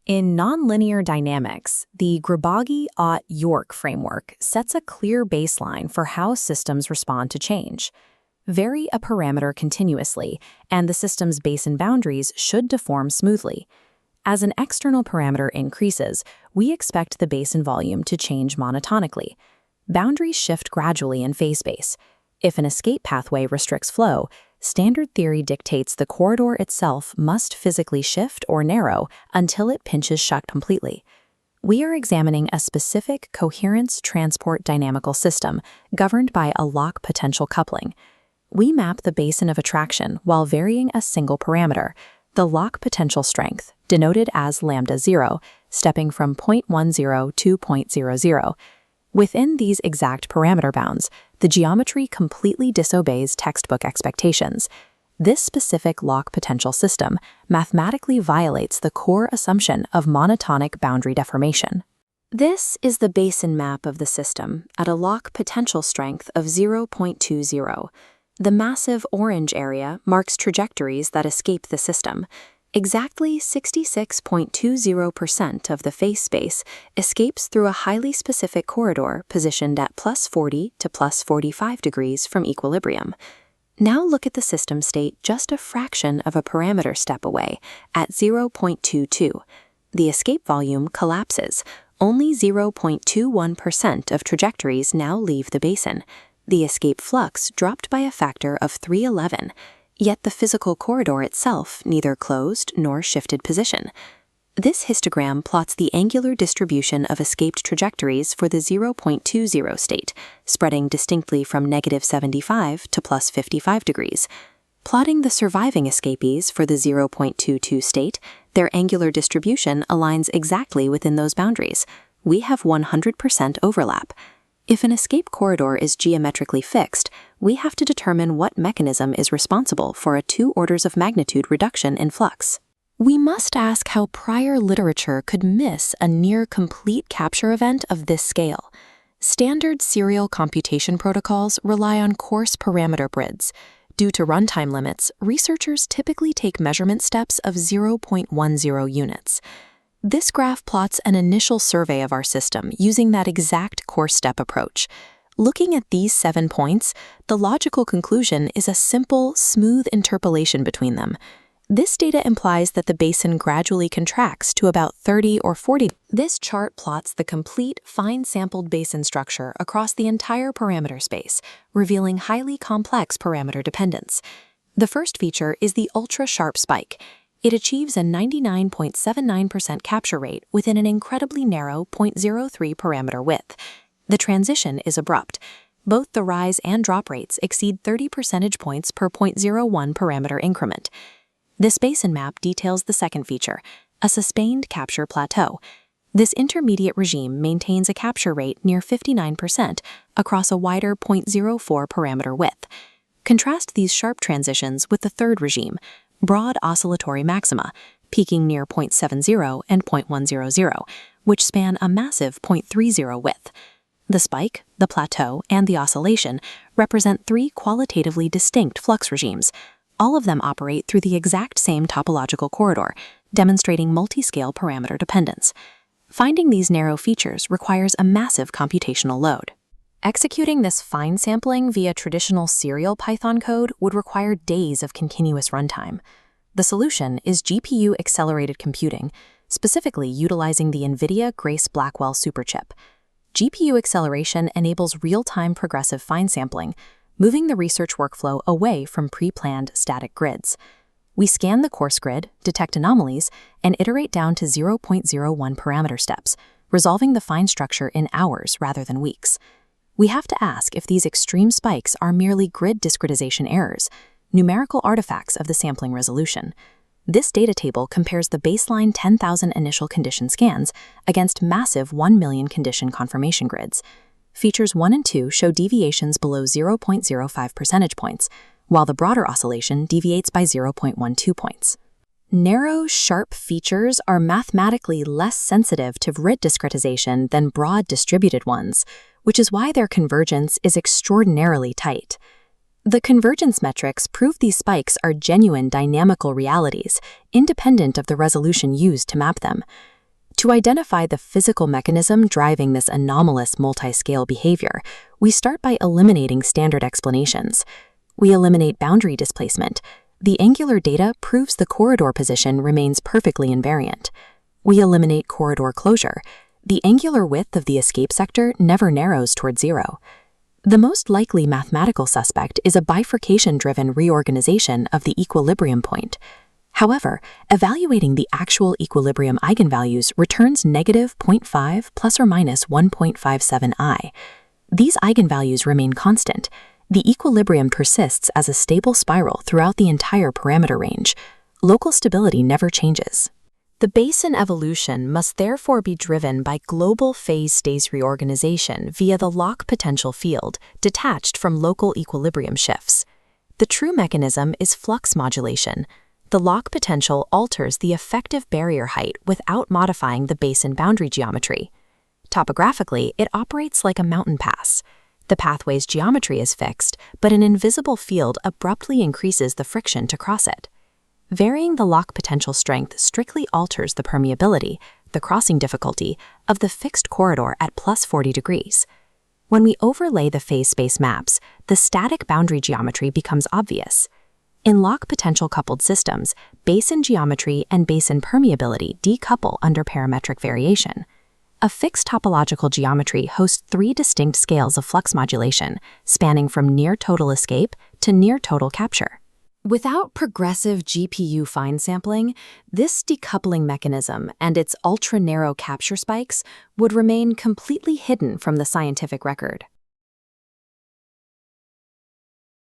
In nonlinear dynamics, the Graboggi-Ott-York framework sets a clear baseline for how systems respond to change. Vary a parameter continuously, and the system's Basin boundaries should deform smoothly. As an external parameter increases, we expect the Basin volume to change monotonically. Boundaries shift gradually in phase space. If an escape pathway restricts flow, standard theory dictates the corridor itself must physically shift or narrow until it pinches shut completely. We are examining a specific coherence transport dynamical system governed by a lock potential coupling. We map the basin of attraction while varying a single parameter, the lock potential strength, denoted as lambda 0, stepping from 0.10 to 0.00. Within these exact parameter bounds, the geometry completely disobeys textbook expectations. This specific lock potential system mathematically violates the core assumption of monotonic boundary deformation. This is the Basin map of the system at a lock potential strength of 0.20. The massive orange area marks trajectories that escape the system. Exactly 66.20% of the phase space escapes through a highly specific corridor positioned at plus 40 to plus 45 degrees from equilibrium. Now look at the system state just a fraction of a parameter step away, at 0.22. The escape volume collapses. Only 0.21% of trajectories now leave the basin. The escape flux dropped by a factor of 311. Yet the physical corridor itself neither closed nor shifted position. This histogram plots the angular distribution of escaped trajectories for the 0.20 state, spreading distinctly from -75 to plus 55 degrees. Plotting the surviving escapees for the 0.22 state, their angular distribution aligns exactly within those boundaries. We have 100% overlap. If an escape corridor is geometrically fixed, we have to determine what mechanism is responsible for a 2 orders of magnitude reduction in flux. We must ask how prior literature could miss a near-complete capture event of this scale. Standard serial computation protocols rely on coarse parameter grids. Due to runtime limits, researchers typically take measurement steps of 0.10 units. This graph plots an initial survey of our system using that exact coarse step approach. Looking at these 7 points, the logical conclusion is a simple, smooth interpolation between them. This data implies that the basin gradually contracts to about 30 or 40. This chart plots the complete, fine-sampled basin structure across the entire parameter space, revealing highly complex parameter dependence. The first feature is the ultra-sharp spike. It achieves a 99.79% capture rate within an incredibly narrow 0.03 parameter width. The transition is abrupt. Both the rise and drop rates exceed 30 percentage points per 0.01 parameter increment. This basin map details the second feature, a sustained capture plateau. This intermediate regime maintains a capture rate near 59% across a wider 0.04 parameter width. Contrast these sharp transitions with the third regime, broad oscillatory maxima, peaking near 0.70 and 0.100, which span a massive 0.30 width. The spike, the plateau, and the oscillation represent 3 qualitatively distinct flux regimes. All of them operate through the exact same topological corridor, demonstrating multi-scale parameter dependence. Finding these narrow features requires a massive computational load. Executing this fine sampling via traditional serial Python code would require days of continuous runtime. The solution is GPU-accelerated computing, specifically utilizing the NVIDIA Grace Blackwell superchip. GPU acceleration enables real-time progressive fine sampling, moving the research workflow away from pre-planned static grids. We scan the coarse grid, detect anomalies, and iterate down to 0.01 parameter steps, resolving the fine structure in hours rather than weeks. We have to ask if these extreme spikes are merely grid discretization errors, numerical artifacts of the sampling resolution. This data table compares the baseline 10,000 initial condition scans against massive 1 million condition confirmation grids. Features 1 and 2 show deviations below 0.05 percentage points, while the broader oscillation deviates by 0.12 points. Narrow, sharp features are mathematically less sensitive to grid discretization than broad distributed ones, which is why their convergence is extraordinarily tight. The convergence metrics prove these spikes are genuine dynamical realities, independent of the resolution used to map them. To identify the physical mechanism driving this anomalous multi-scale behavior, we start by eliminating standard explanations. We eliminate boundary displacement. The angular data proves the corridor position remains perfectly invariant. We eliminate corridor closure. The angular width of the escape sector never narrows toward zero. The most likely mathematical suspect is a bifurcation-driven reorganization of the equilibrium point. However, evaluating the actual equilibrium eigenvalues returns negative 0.5 plus or minus 1.57 I. These eigenvalues remain constant. The equilibrium persists as a stable spiral throughout the entire parameter range. Local stability never changes. The Basin evolution must therefore be driven by global phase space reorganization via the lock potential field, detached from local equilibrium shifts. The true mechanism is flux modulation. The lock potential alters the effective barrier height without modifying the basin boundary geometry. Topographically, it operates like a mountain pass. The pathway's geometry is fixed, but an invisible field abruptly increases the friction to cross it. Varying the lock potential strength strictly alters the permeability, the crossing difficulty, of the fixed corridor at plus 40 degrees. When we overlay the phase space maps, the static boundary geometry becomes obvious. In lock potential coupled systems, basin geometry and basin permeability decouple under parametric variation. A fixed topological geometry hosts three distinct scales of flux modulation, spanning from near total escape to near total capture. Without progressive GPU fine sampling, this decoupling mechanism and its ultra-narrow capture spikes would remain completely hidden from the scientific record.